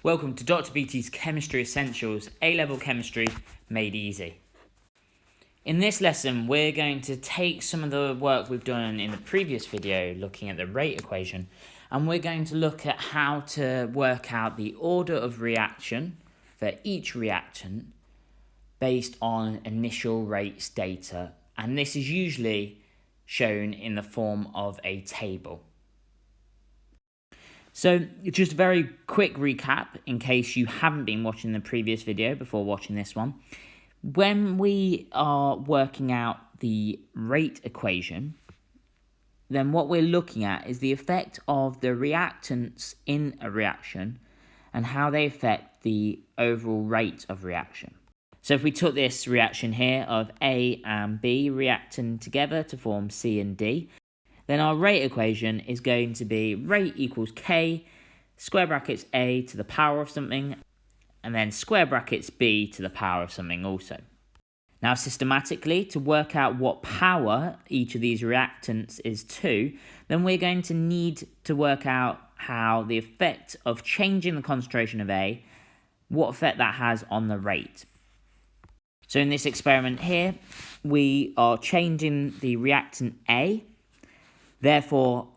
Welcome to Dr. BT's Chemistry Essentials, A-Level Chemistry Made Easy. In this lesson, we're going to take some of the work we've done in the previous video looking at the rate equation, and we're going to look at how to work out the order of reaction for each reactant based on initial rates data, and this is usually shown in the form of a table. So just a very quick recap in case you haven't been watching the previous video before watching this one. When we are working out the rate equation, then what we're looking at is the effect of the reactants in a reaction and how they affect the overall rate of reaction. So if we took this reaction here of A and B reacting together to form C and D, then our rate equation is going to be rate equals K, square brackets A to the power of something, and then square brackets B to the power of something also. Now, systematically, to work out what power each of these reactants is to, then we're going to need to work out how the effect of changing the concentration of A, what effect that has on the rate. So in this experiment here, we are changing the reactant A. Therefore,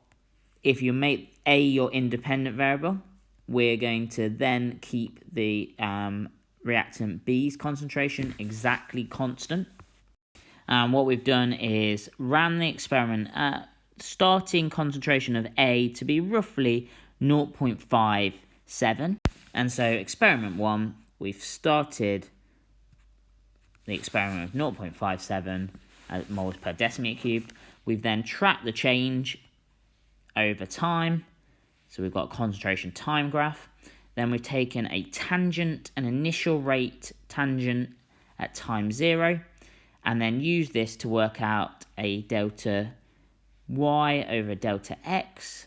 if you make A your independent variable, we're going to then keep the reactant B's concentration exactly constant. And what we've done is ran the experiment at starting concentration of A to be roughly 0.57. And so experiment 1, we've started the experiment with 0.57 moles per decimeter cubed. We've then tracked the change over time. So we've got a concentration time graph. Then we've taken a tangent, an initial rate tangent at time 0, and then used this to work out a delta y over delta x.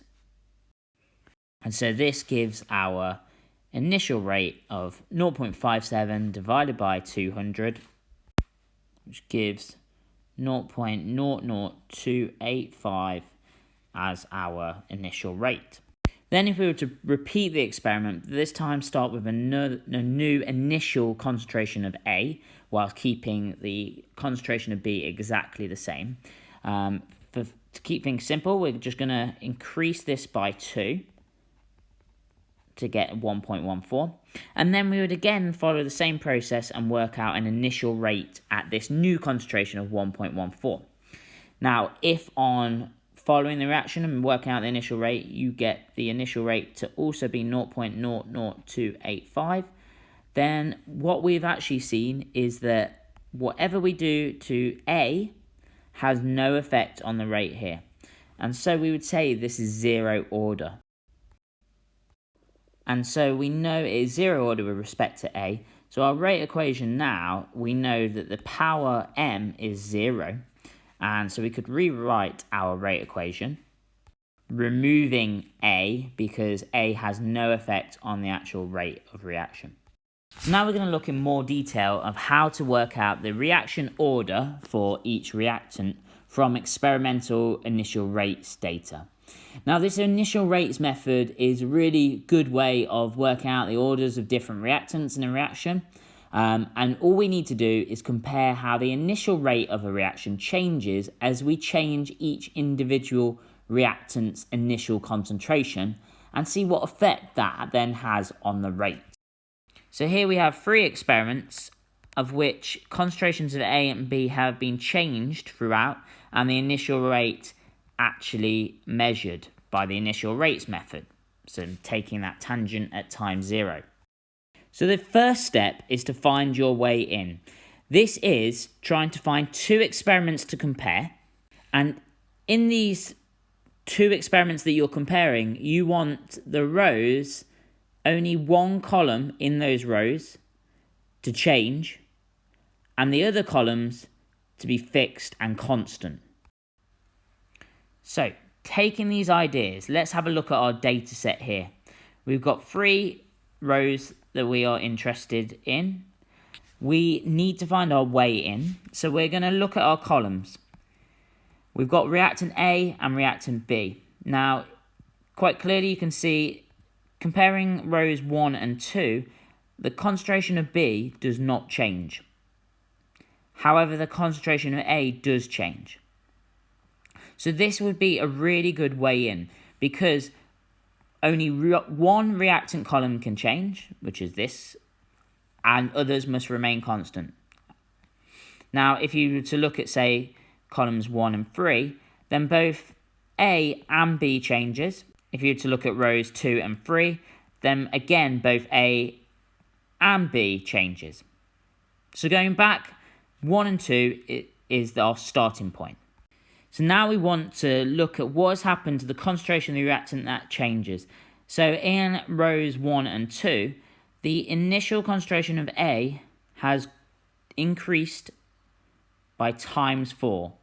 And so this gives our initial rate of 0.57 divided by 200, which gives 0.00285 as our initial rate. Then if we were to repeat the experiment, this time start with a new initial concentration of A while keeping the concentration of B exactly the same. To keep things simple, we're just going to increase this by 2 to get 1.14. And then we would again follow the same process and work out an initial rate at this new concentration of 1.14. Now, if on following the reaction and working out the initial rate, you get the initial rate to also be 0.00285, then what we've actually seen is that whatever we do to A has no effect on the rate here. And so we would say this is zero order. And so we know it is zero order with respect to A. So our rate equation now, we know that the power m is 0. And so we could rewrite our rate equation, removing A because A has no effect on the actual rate of reaction. So now we're going to look in more detail of how to work out the reaction order for each reactant from experimental initial rates data. Now, this initial rates method is a really good way of working out the orders of different reactants in a reaction. And all we need to do is compare how the initial rate of a reaction changes as we change each individual reactant's initial concentration and see what effect that then has on the rate. So here we have 3 experiments of which concentrations of A and B have been changed throughout and the initial rate actually measured by the initial rates method, so taking that tangent at time 0. So the first step is to find your way in. This is trying to find 2 experiments to compare, and in these 2 experiments that you're comparing, you want the rows, only one column in those rows to change, and the other columns to be fixed and constant. So, taking these ideas, let's have a look at our data set here. We've got 3 rows that we are interested in. We need to find our way in, so we're going to look at our columns. We've got reactant A and reactant B. Now, quite clearly you can see comparing rows 1 and 2, the concentration of B does not change. However, the concentration of A does change. So this would be a really good way in, because only one reactant column can change, which is this, and others must remain constant. Now, if you were to look at, say, columns 1 and 3, then both A and B changes. If you were to look at rows 2 and 3, then again, both A and B changes. So going back, 1 and 2 is our starting point. So now we want to look at what has happened to the concentration of the reactant that changes. So in rows 1 and 2, the initial concentration of A has increased by times 4.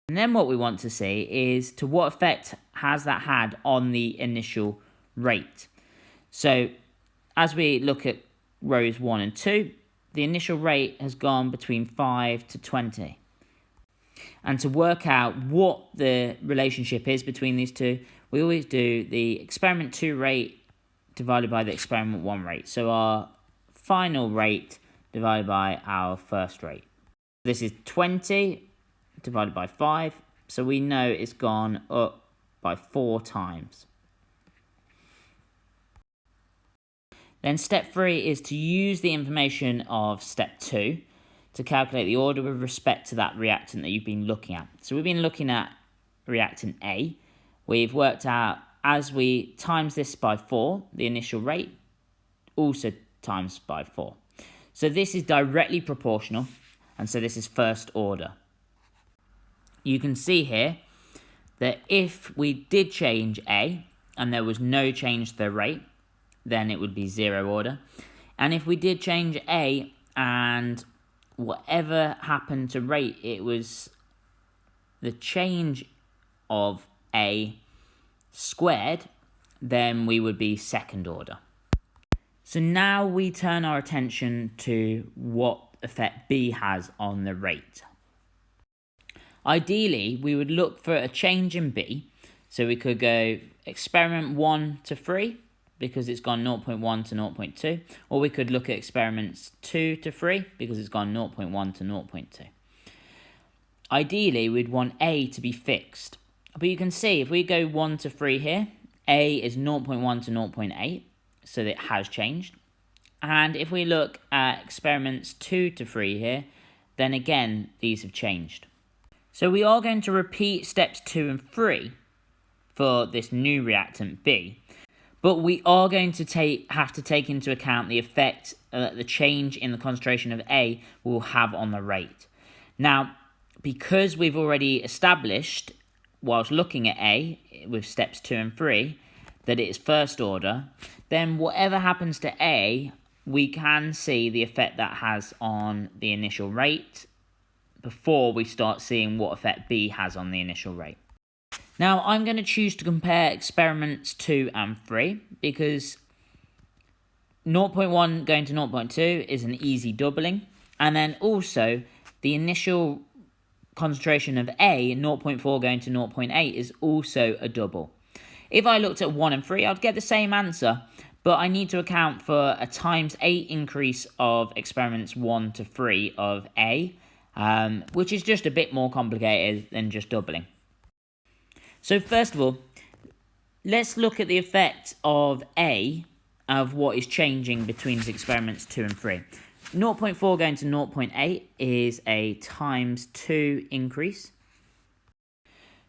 And then what we want to see is to what effect has that had on the initial rate. So as we look at rows 1 and 2, the initial rate has gone between 5 to 20. And to work out what the relationship is between these two, we always do the experiment 2 rate divided by the experiment 1 rate. So our final rate divided by our first rate. This is 20 divided by 5, so we know it's gone up by 4 times. Then step 3 is to use the information of step 2 to calculate the order with respect to that reactant that you've been looking at. So we've been looking at reactant A. We've worked out, as we times this by 4, the initial rate also times by 4. So this is directly proportional, and so this is first order. You can see here that if we did change A and there was no change to the rate, then it would be 0 order. And if we did change A and whatever happened to rate, it was the change of A squared, then we would be second order. So now we turn our attention to what effect B has on the rate. Ideally, we would look for a change in B. So we could go experiment 1 to 3, because it's gone 0.1 to 0.2. Or we could look at experiments 2 to 3, because it's gone 0.1 to 0.2. Ideally, we'd want A to be fixed. But you can see, if we go 1 to 3 here, A is 0.1 to 0.8, so that it has changed. And if we look at experiments 2 to 3 here, then again, these have changed. So we are going to repeat steps 2 and 3 for this new reactant B, but we are going to have to take into account the effect the change in the concentration of A will have on the rate. Now, because we've already established, whilst looking at A with steps 2 and 3, that it is first order, then whatever happens to A, we can see the effect that has on the initial rate before we start seeing what effect B has on the initial rate. Now, I'm going to choose to compare experiments 2 and 3 because 0.1 going to 0.2 is an easy doubling. And then also, the initial concentration of A, 0.4 going to 0.8, is also a double. If I looked at 1 and 3, I'd get the same answer, but I need to account for a times 8 increase of experiments 1 to 3 of A, which is just a bit more complicated than just doubling. So first of all, let's look at the effect of A of what is changing between experiments 2 and 3. 0.4 going to 0.8 is a times 2 increase.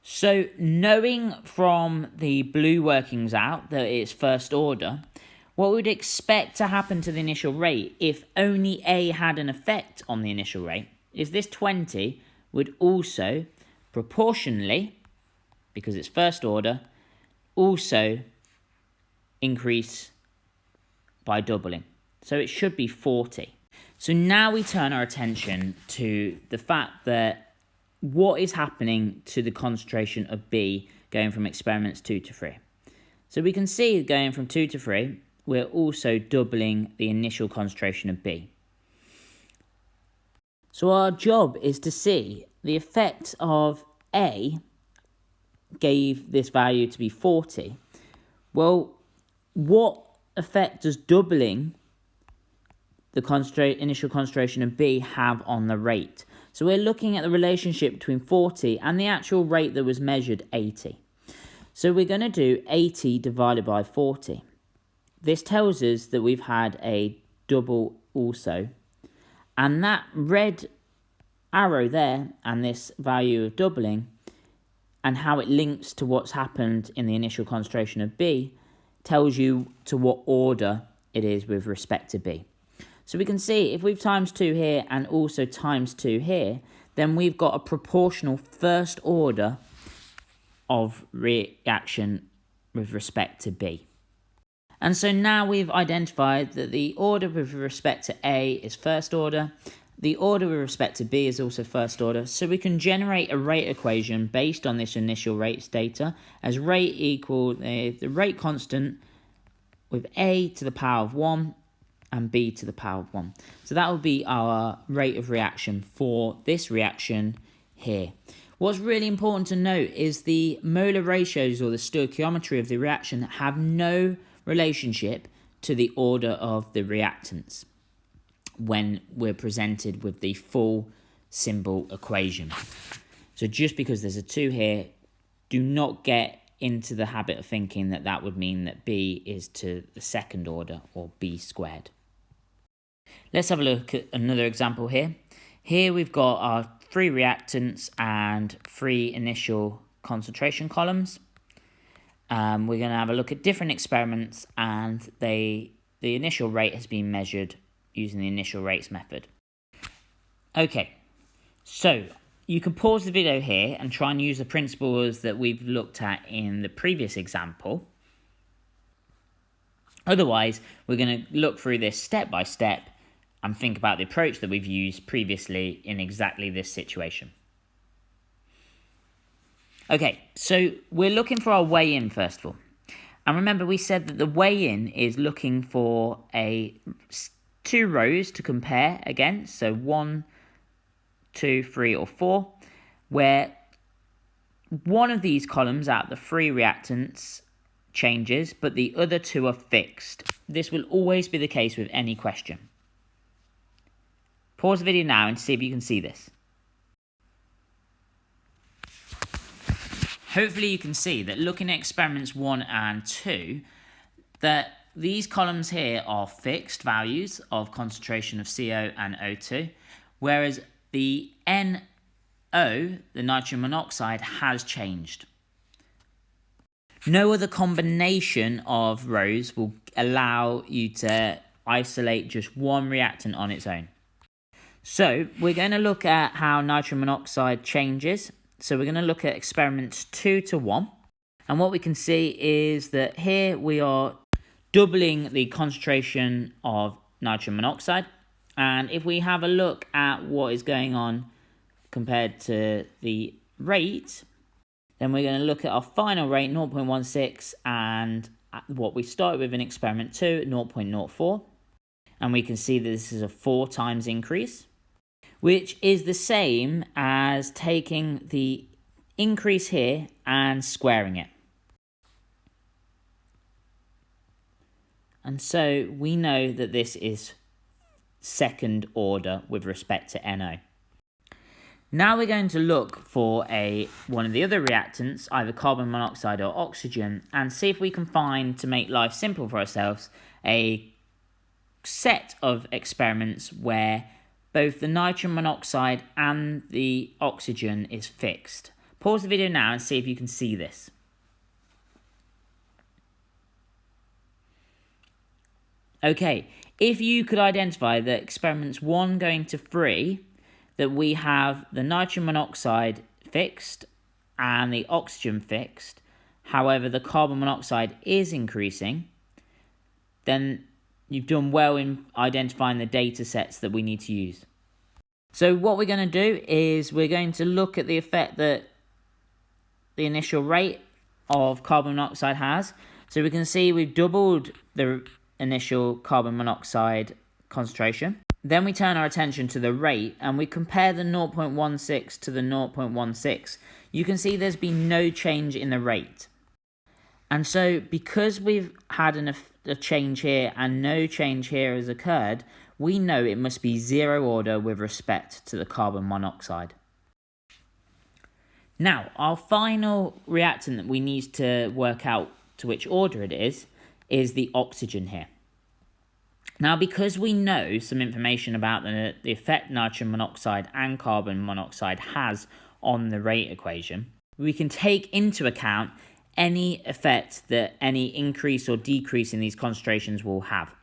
So knowing from the blue workings out that it's first order, what we'd expect to happen to the initial rate if only A had an effect on the initial rate is this 20 would also proportionally, because it's first order, also increase by doubling. So it should be 40. So now we turn our attention to the fact that what is happening to the concentration of B going from experiments 2 to 3. So we can see going from 2 to 3, we're also doubling the initial concentration of B. So our job is to see the effect of A gave this value to be 40. Well, what effect does doubling the initial concentration of B have on the rate? So we're looking at the relationship between 40 and the actual rate that was measured, 80. So we're going to do 80 divided by 40. This tells us that we've had a double also. And that red arrow there and this value of doubling and how it links to what's happened in the initial concentration of B tells you to what order it is with respect to B. So we can see if we've times 2 here and also times 2 here, then we've got a proportional first order of reaction with respect to B. And so now we've identified that the order with respect to A is first order, the order with respect to B is also first order, so we can generate a rate equation based on this initial rates data as rate equal the rate constant with A to the power of 1 and B to the power of 1. So that will be our rate of reaction for this reaction here. What's really important to note is the molar ratios or the stoichiometry of the reaction have no relationship to the order of the reactants when we're presented with the full symbol equation. So just because there's a 2 here, do not get into the habit of thinking that that would mean that B is to the second order or B squared. Let's have a look at another example here. Here we've got our 3 reactants and 3 initial concentration columns. We're going to have a look at different experiments and the initial rate has been measured using the initial rates method. Okay, so you can pause the video here and try and use the principles that we've looked at in the previous example. Otherwise, we're going to look through this step by step and think about the approach that we've used previously in exactly this situation. Okay, so we're looking for our weigh-in first of all. And remember, we said that the weigh-in is looking for 2 rows to compare against, so 1, 2, 3 or 4, where one of these columns out of the 3 reactants changes, but the other 2 are fixed. This will always be the case with any question. Pause the video now and see if you can see this. Hopefully you can see that looking at experiments 1 and 2, that these columns here are fixed values of concentration of CO and O2, whereas the NO, the nitrogen monoxide, has changed. No other combination of rows will allow you to isolate just one reactant on its own. So we're going to look at how nitrogen monoxide changes. So we're going to look at experiments 2 to 1. And what we can see is that here we are doubling the concentration of nitrogen monoxide. And if we have a look at what is going on compared to the rate, then we're going to look at our final rate, 0.16, and what we started with in experiment 2, 0.04. And we can see that this is a 4 times increase, which is the same as taking the increase here and squaring it. And so we know that this is second order with respect to NO. Now we're going to look for one of the other reactants, either carbon monoxide or oxygen, and see if we can find, to make life simple for ourselves, a set of experiments where both the nitrogen monoxide and the oxygen is fixed. Pause the video now and see if you can see this. Okay, if you could identify that experiments 1 going to 3, that we have the nitrogen monoxide fixed and the oxygen fixed, however the carbon monoxide is increasing, then you've done well in identifying the data sets that we need to use. So what we're going to do is we're going to look at the effect that the initial rate of carbon monoxide has. So we can see we've doubled the initial carbon monoxide concentration. Then we turn our attention to the rate and we compare the 0.16 to the 0.16. You can see there's been no change in the rate. And so because we've had a change here and no change here has occurred, we know it must be zero order with respect to the carbon monoxide. Now, our final reactant that we need to work out to which order it is the oxygen here. Now, because we know some information about the effect nitrogen monoxide and carbon monoxide has on the rate equation, we can take into account any effect that any increase or decrease in these concentrations will have.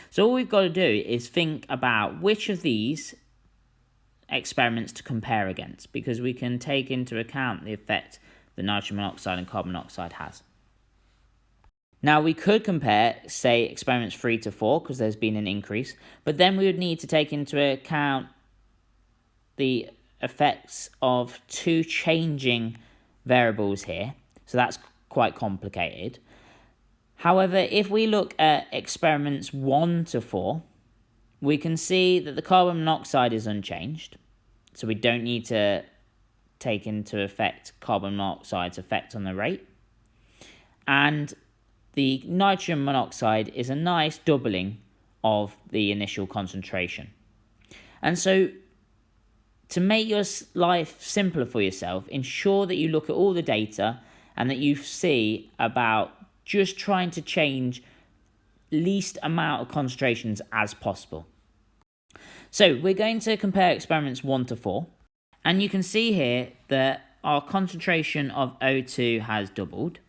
So all we've got to do is think about which of these experiments to compare against, because we can take into account the effect that nitrogen monoxide and carbon monoxide has. Now, we could compare, say, experiments 3 to 4, because there's been an increase, but then we would need to take into account the effects of two changing variables here, so that's quite complicated. However, if we look at experiments 1 to 4, we can see that the carbon monoxide is unchanged, so we don't need to take into effect carbon monoxide's effect on the rate. And the nitrogen monoxide is a nice doubling of the initial concentration. And so, to make your life simpler for yourself, ensure that you look at all the data and that you see about just trying to change least amount of concentrations as possible. So we're going to compare experiments 1 to 4, and you can see here that our concentration of O2 has doubled,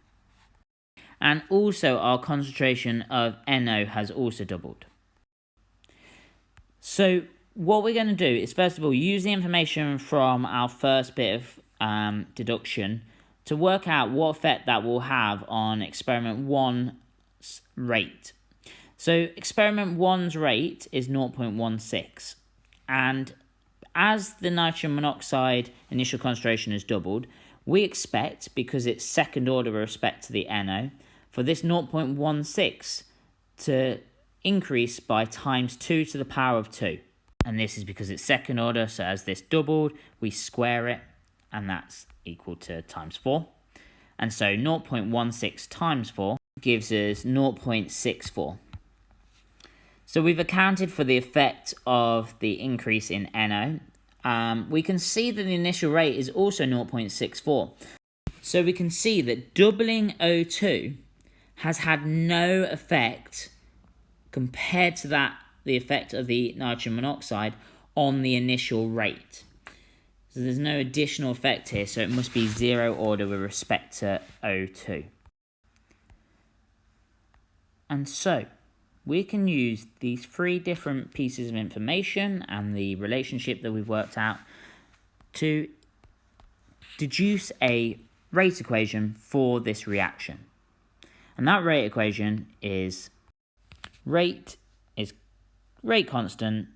and also our concentration of NO has also doubled. So what we're going to do is, first of all, use the information from our first bit of deduction to work out what effect that will have on experiment 1's rate. So experiment 1's rate is 0.16, and as the nitrogen monoxide initial concentration has doubled, we expect, because it's second order with respect to the NO, for this 0.16 to increase by times 2 to the power of 2. And this is because it's second order, so as this doubled, we square it, and that's equal to times 4. And so 0.16 times 4 gives us 0.64. So we've accounted for the effect of the increase in NO. We can see that the initial rate is also 0.64. So we can see that doubling O2 has had no effect compared to the effect of the nitrogen monoxide on the initial rate. So there's no additional effect here, so it must be zero order with respect to O2. And so we can use these three different pieces of information and the relationship that we've worked out to deduce a rate equation for this reaction. And that rate equation is rate constant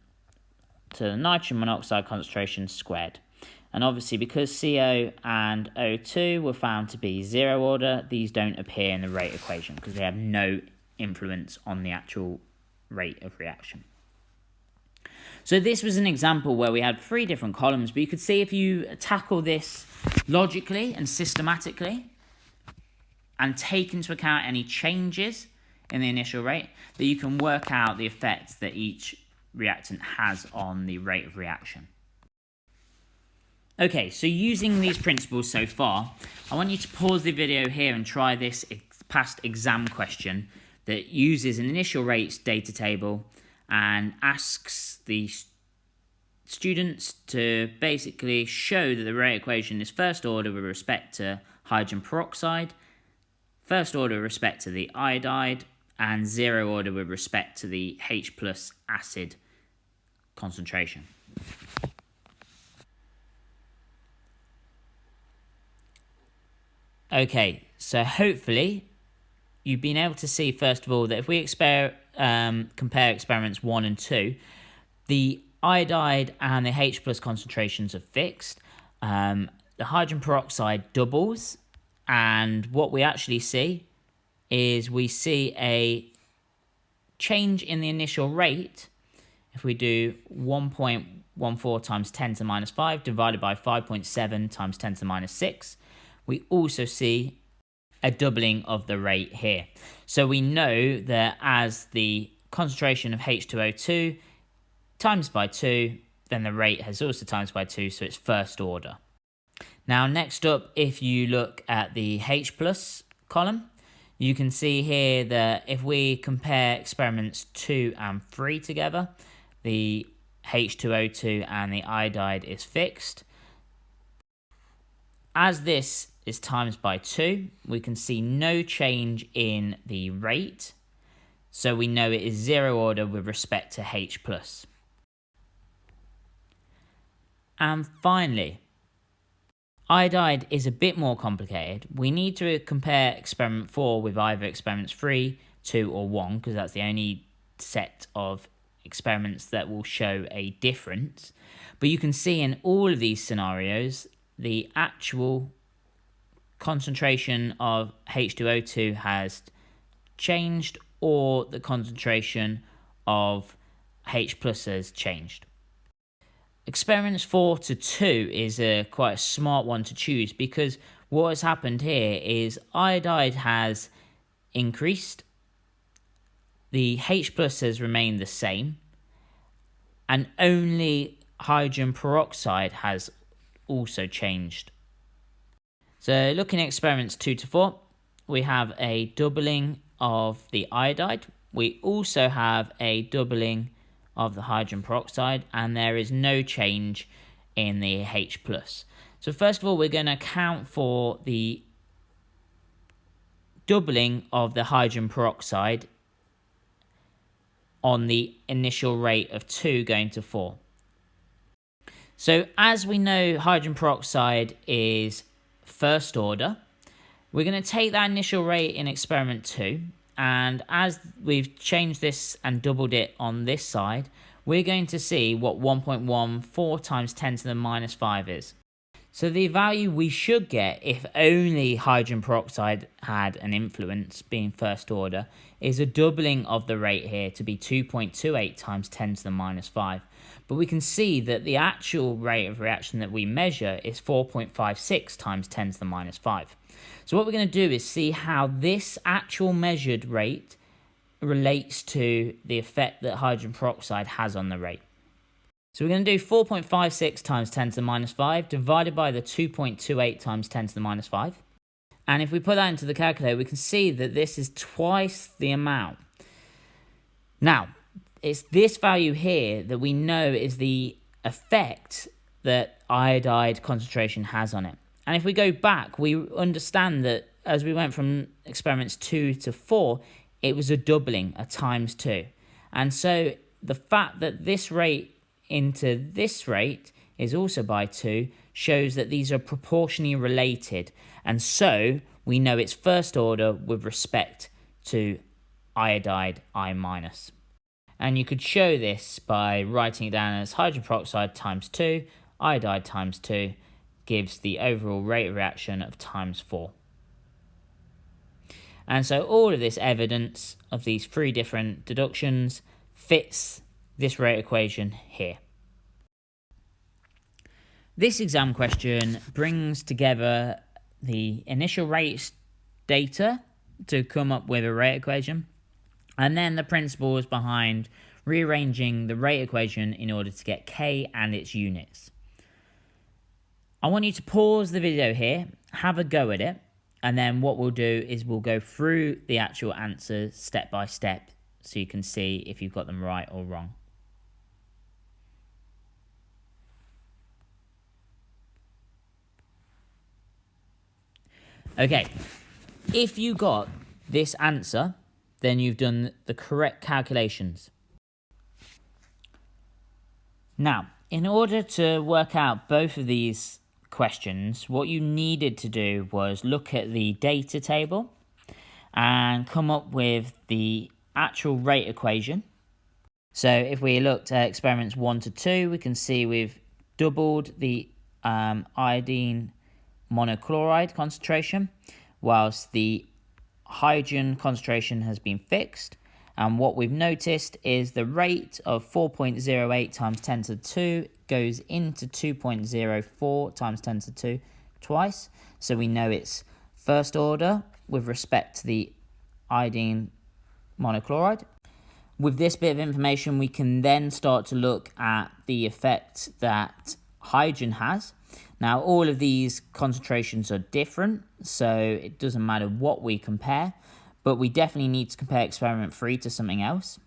to the nitrogen monoxide concentration squared. And obviously, because CO and O2 were found to be zero order, these don't appear in the rate equation because they have no influence on the actual rate of reaction. So this was an example where we had three different columns, but you could see if you tackle this logically and systematically and take into account any changes in the initial rate, that you can work out the effect that each reactant has on the rate of reaction. Okay, so using these principles so far, I want you to pause the video here and try this past exam question that uses an initial rates data table and asks the students to basically show that the rate equation is first order with respect to hydrogen peroxide, first order with respect to the iodide, and zero order with respect to the H plus acid concentration. Okay, so hopefully you've been able to see, first of all, that if we compare experiments 1 and 2, the iodide and the H plus concentrations are fixed. The hydrogen peroxide doubles, and what we actually see is we see a change in the initial rate. If we do 1.14 times 10 to the minus 5 divided by 5.7 times 10 to the minus 6, we also see a doubling of the rate here. So we know that as the concentration of H2O2 times by 2, then the rate has also times by 2, so it's first order. Now next up, if you look at the H plus column, you can see here that if we compare experiments 2 and 3 together, the H2O2 and the iodide is fixed. As this is times by 2, we can see no change in the rate, so we know it is zero order with respect to H plus. And finally, iodide is a bit more complicated. We need to compare experiment 4 with either experiments 3, 2 or 1, because that's the only set of experiments that will show a difference. But you can see in all of these scenarios, the actual concentration of H2O2 has changed, or the concentration of H plus has changed. Experiments 4 to 2 is quite a smart one to choose, because what has happened here is iodide has increased, the H plus has remained the same, and only hydrogen peroxide has also changed. So looking at experiments 2 to 4, we have a doubling of the iodide. We also have a doubling of the hydrogen peroxide, and there is no change in the H plus. So first of all, we're going to account for the doubling of the hydrogen peroxide on the initial rate of 2 going to 4. So as we know, hydrogen peroxide is first order. We're going to take that initial rate in experiment 2, and as we've changed this and doubled it on this side, we're going to see what 1.14 times 10 to the minus 5 is. So the value we should get, if only hydrogen peroxide had an influence being first order, is a doubling of the rate here to be 2.28 times 10 to the minus 5. But we can see that the actual rate of reaction that we measure is 4.56 times 10 to the minus 5. So what we're going to do is see how this actual measured rate relates to the effect that hydrogen peroxide has on the rate. So we're going to do 4.56 times 10 to the minus 5 divided by the 2.28 times 10 to the minus 5. And if we put that into the calculator, we can see that this is twice the amount. Now, it's this value here that we know is the effect that iodide concentration has on it. And if we go back, we understand that as we went from experiments 2 to 4, it was a doubling, a times 2. And so the fact that this rate into this rate is also by 2 shows that these are proportionally related, and so we know it's first order with respect to iodide I minus. And you could show this by writing it down as hydrogen peroxide times 2, iodide times 2 gives the overall rate of reaction of times 4. And so all of this evidence of these 3 different deductions fits this rate equation here. This exam question brings together the initial rates data to come up with a rate equation, and then the principles behind rearranging the rate equation in order to get K and its units. I want you to pause the video here, have a go at it, and then what we'll do is we'll go through the actual answers step by step so you can see if you've got them right or wrong. Okay, if you got this answer, then you've done the correct calculations. Now, in order to work out both of these questions, what you needed to do was look at the data table and come up with the actual rate equation. So if we looked at experiments 1 to 2, we can see we've doubled the iodine monochloride concentration, whilst the hydrogen concentration has been fixed. And what we've noticed is the rate of 4.08 times 10 to the 2 goes into 2.04 times 10 to the 2 twice. So we know it's first order with respect to the iodine monochloride. With this bit of information, we can then start to look at the effect that hydrogen has. Now, all of these concentrations are different, so it doesn't matter what we compare, but we definitely need to compare experiment 3 to something else.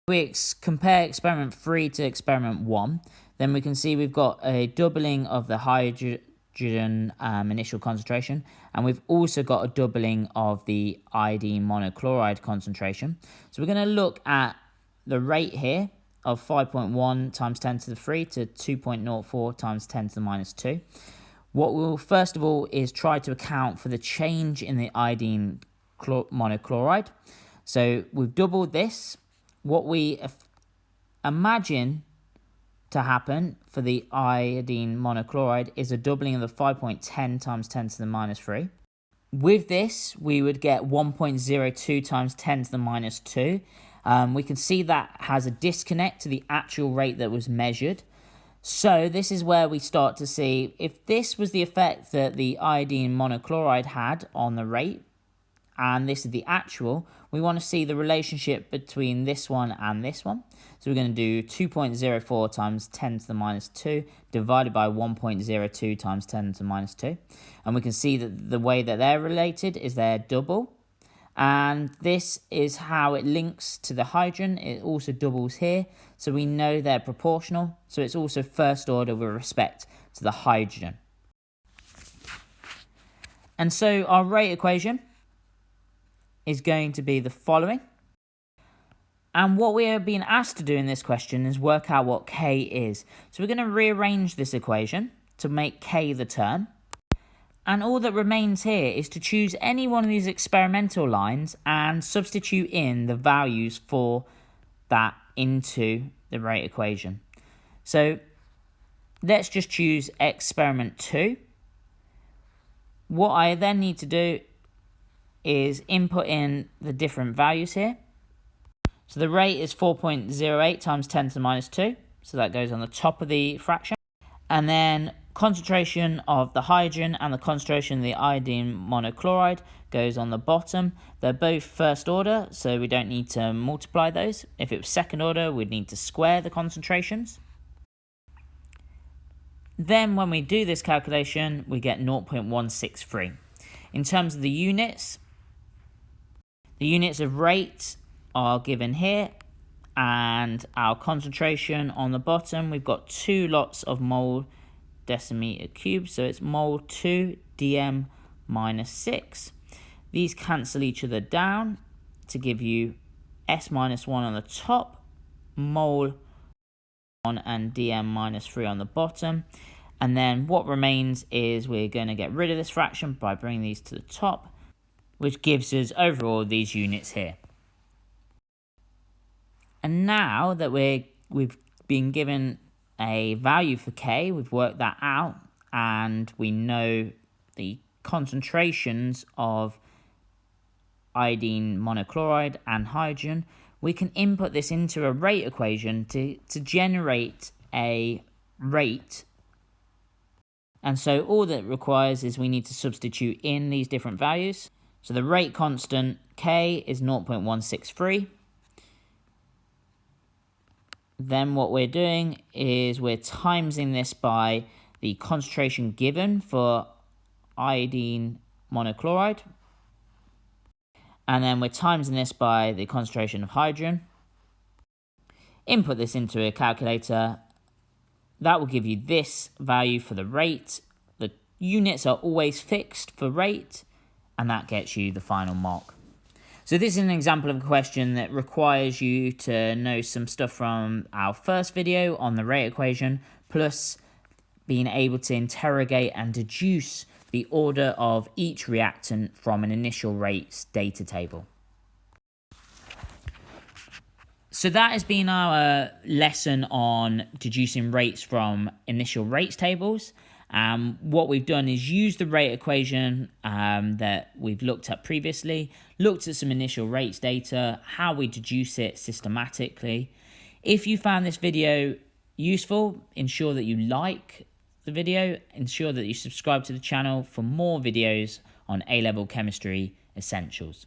If we compare experiment 3 to experiment 1, then we can see we've got a doubling of the hydrogen initial concentration, and we've also got a doubling of the iodine monochloride concentration. So we're going to look at the rate here of 5.1 times 10 to the 3 to 2.04 times 10 to the minus 2. What we'll first of all is try to account for the change in the iodine monochloride. So we've doubled this. What we imagine to happen for the iodine monochloride is a doubling of the 5.10 times 10 to the minus 3. With this, we would get 1.02 times 10 to the minus 2. We can see that has a disconnect to the actual rate that was measured. So this is where we start to see if this was the effect that the iodine monochloride had on the rate, and this is the actual, we want to see the relationship between this one and this one. So we're going to do 2.04 times 10 to the minus 2 divided by 1.02 times 10 to the minus 2. And we can see that the way that they're related is they're double. And this is how it links to the hydrogen. It also doubles here. So we know they're proportional. So it's also first order with respect to the hydrogen. And so our rate equation is going to be the following. And what we are being asked to do in this question is work out what K is. So we're going to rearrange this equation to make K the term. And all that remains here is to choose any one of these experimental lines and substitute in the values for that into the rate equation. So let's just choose experiment 2. What I then need to do is input in the different values here. So the rate is 4.08 times 10 to the minus 2. So that goes on the top of the fraction. And then concentration of the hydrogen and the concentration of the iodine monochloride goes on the bottom. They're both first order, so we don't need to multiply those. If it was second order, we'd need to square the concentrations. Then when we do this calculation, we get 0.163. In terms of the units of rate are given here, and our concentration on the bottom, we've got 2 lots of mole decimeter cubed, so it's mole 2 dm minus 6. These cancel each other down to give you s minus 1 on the top, mole 1 and dm minus 3 on the bottom. And then what remains is we're going to get rid of this fraction by bringing these to the top, which gives us overall these units here. And now that we've been given a value for K, we've worked that out, and we know the concentrations of iodine monochloride and hydrogen, we can input this into a rate equation to generate a rate. And so all that it requires is we need to substitute in these different values. So the rate constant K is 0.163. Then what we're doing is we're timesing this by the concentration given for iodine monochloride. And then we're timesing this by the concentration of hydrogen. Input this into a calculator. That will give you this value for the rate. The units are always fixed for rate, and that gets you the final mark. So this is an example of a question that requires you to know some stuff from our first video on the rate equation, plus being able to interrogate and deduce the order of each reactant from an initial rates data table. So that has been our lesson on deducing rates from initial rates tables. What we've done is use the rate equation that we've looked at previously, looked at some initial rates data, how we deduce it systematically. If you found this video useful, ensure that you like the video, ensure that you subscribe to the channel for more videos on A-Level Chemistry Essentials.